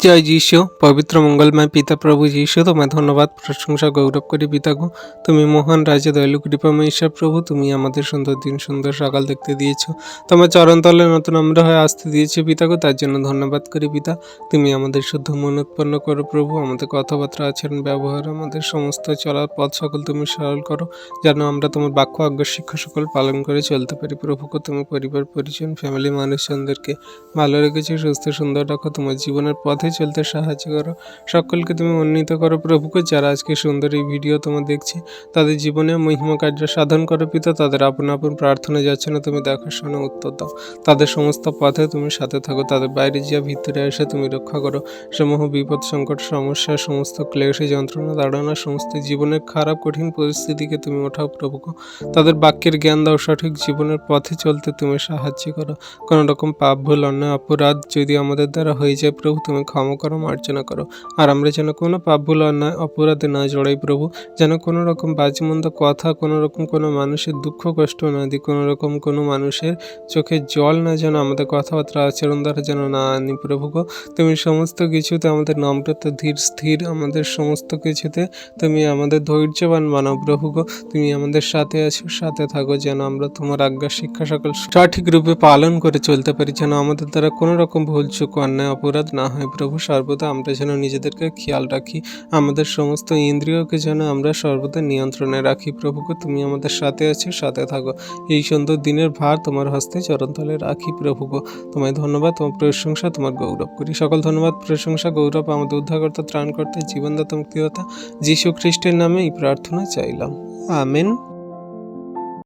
জয় যীশু। পবিত্র মঙ্গলময় পিতা প্রভু যীশু, তোমায় ধন্যবাদ, প্রশংসা, গৌরব করি পিতা গো। তুমি মহান রাজা, দয়ালু কৃপাময় ঈশ্বর প্রভু। তুমি আমাদের সুন্দর দিন, সুন্দর সকাল দেখতে দিয়েছো। তোমার চরণতলে নতুন আমরা হয়ে আসতে দিয়েছো পিতা গো, তার জন্য ধন্যবাদ করি পিতা। তুমি আমাদের শুদ্ধ মন উৎপন্ন করো প্রভু। আমাদের কথাবার্তা, আচরণ, ব্যবহার, আমাদের সমস্ত চলার পথ সকল তুমি সরল করো, যেন আমরা তোমার বাক্য, আজ্ঞা, শিক্ষা সকল পালন করে চলতে পারি প্রভু গো। তুমি পরিবার, পরিজন, ফ্যামিলি মানুষজনদেরকে ভালো রেখেছো, সুস্থ সুন্দর রাখো। তোমার জীবনের পথে চলতে সাহায্য করো। সকলকে তুমি উন্নীত করো প্রভুকে। যারা আজকে সুন্দর এই ভিডিও তোমার দেখছে, তাদের জীবনে মহিমা কার্য সাধন করো পিতা। তাদের আপন আপন প্রার্থনা যাচ্ছে না, তুমি দেখাশোনা উত্তর দাও। তাদের সমস্ত পথে তুমি সাথে থাকো। তাদের বাইরে যা ভিতরে এসে তুমি রক্ষা করো। সমূহ বিপদ, সংকট, সমস্যা, সমস্ত ক্লেশে, যন্ত্রণা, তাড়না, সমস্ত জীবনের খারাপ কঠিন পরিস্থিতিকে তুমি ওঠাও প্রভুকে। তাদের বাক্যের জ্ঞান দাও। সঠিক জীবনের পথে চলতে তুমি সাহায্য করো। কোনো রকম পাপ, ভুল, অন্যায়, অপরাধ যদি আমাদের দ্বারা হয়ে যায় প্রভু, তুমি ক্ষমা করো, মার্জনা করো। আর আমরা যেন কোনো পাপ, ভুল, অন্যায়, অপরাধে না জড়াই প্রভু। যেন কোনো রকম বাজেমন্দ কথা, কোনো রকম কোনো মানুষের দুঃখ কষ্ট না দিই, কোনো রকম কোনো মানুষের চোখে জল না যেন আমাদের কথাবার্তা, আচরণ দ্বারা যেন না আনি প্রভু গো। তুমি সমস্ত কিছুতে আমাদের নম্রতা, ধীর স্থির, আমাদের সমস্ত কিছুতে তুমি আমাদের ধৈর্যবান বানাও প্রভু গো। তুমি আমাদের সাথে আছো, সাথে থাকো, যেন আমরা তোমার আজ্ঞা, শিক্ষা সকল সঠিক রূপে পালন করে চলতে পারি। যেন আমাদের দ্বারা কোনো রকম ভুল চুক, অন্যায়, অপরাধ না হয় প্রভু। সর্বদা আমরা যেন নিজেদেরকে খেয়াল রাখি, আমাদের সমস্ত ইন্দ্রিয়কে যেন আমরা সর্বদা নিয়ন্ত্রণে রাখি প্রভুকে। তুমি আমাদের সাথে আছো, সাথে থাকো। এই সুন্দর দিনের ভার তোমার হস্তে চরণতলে রাখি প্রভুকে। তোমায় ধন্যবাদ, তোমার প্রশংসা, তোমার গৌরব করি। সকল ধন্যবাদ, প্রশংসা, গৌরব আমাদের উদ্ধারকর্তা, ত্রাণকর্তা, জীবনদাতা, মুক্তিদাতা যীশু খ্রিস্টের নামে এই প্রার্থনা চাইলাম, আমেন।